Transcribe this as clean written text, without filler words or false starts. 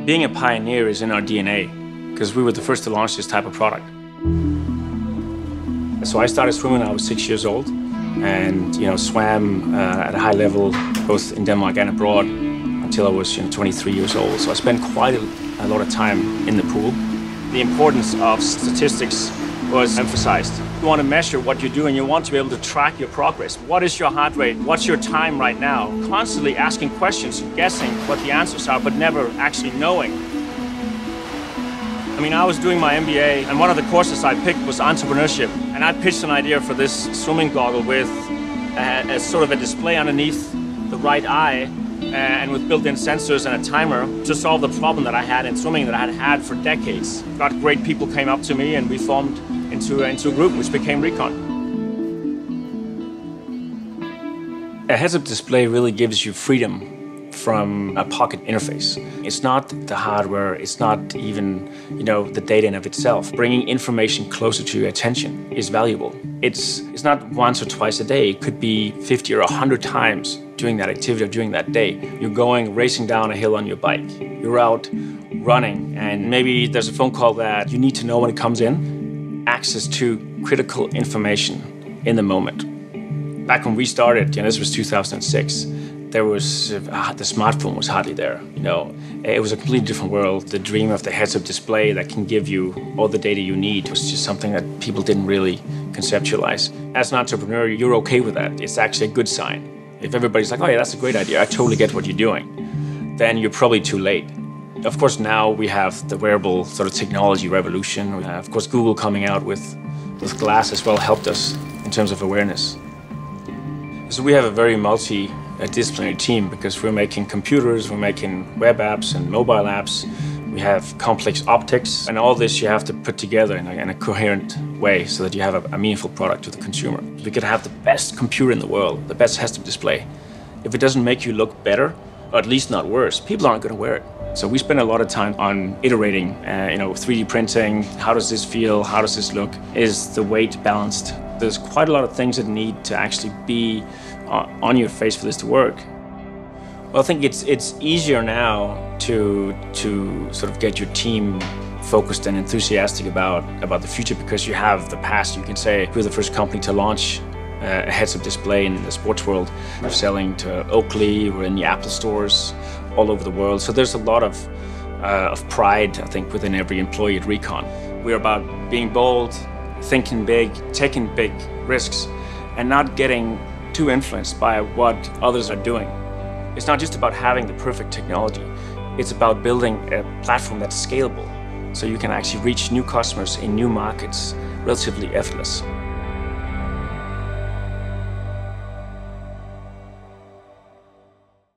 Being a pioneer is in our DNA, because we were the first to launch this type of product. So I started swimming when I was 6 years old, and swam at a high level, both in Denmark and abroad, until I was 23 years old. So I spent quite a lot of time in the pool. The importance of statistics was emphasized. You want to measure what you're doing, you want to be able to track your progress. What is your heart rate? What's your time right now? Constantly asking questions, guessing what the answers are, but never actually knowing. I mean, I was doing my MBA, and one of the courses I picked was entrepreneurship. And I pitched an idea for this swimming goggle with a sort of a display underneath the right eye, and with built-in sensors and a timer to solve the problem that I had in swimming that I had had for decades. Got great people came up to me, and we formed into a group which became Recon. A heads-up display really gives you freedom from a pocket interface. It's not the hardware, it's not even the data in of itself. Bringing information closer to your attention is valuable. It's not once or twice a day, it could be 50 or 100 times doing that activity or during that day. You're racing down a hill on your bike. You're out running, and maybe there's a phone call that you need to know when it comes in. Access to critical information in the moment. Back when we started, this was 2006, there was, the smartphone was hardly there. It was a completely different world. The dream of the heads-up display that can give you all the data you need was just something that people didn't really conceptualize. As an entrepreneur, you're okay with that. It's actually a good sign. If everybody's like, oh yeah, that's a great idea, I totally get what you're doing, then you're probably too late. Of course, now we have the wearable sort of technology revolution. Of course, Google coming out with Glass as well helped us in terms of awareness. So we have a very multi-disciplinary team because we're making computers, we're making web apps and mobile apps. We have complex optics, and all this you have to put together in a coherent way so that you have a meaningful product to the consumer. We could have the best computer in the world, the best heads-up display. If it doesn't make you look better, or at least not worse, people aren't going to wear it. So we spend a lot of time on iterating, 3D printing, how does this feel, how does this look, is the weight balanced? There's quite a lot of things that need to actually be on your face for this to work. Well, I think it's easier now to sort of get your team focused and enthusiastic about the future because you have the past. You can say we're the first company to launch a heads-up display in the sports world. We're selling to Oakley, we're in the Apple stores all over the world. So there's a lot of pride, I think, within every employee at Recon. We're about being bold, thinking big, taking big risks, and not getting too influenced by what others are doing. It's not just about having the perfect technology. It's about building a platform that's scalable, so you can actually reach new customers in new markets relatively effortless.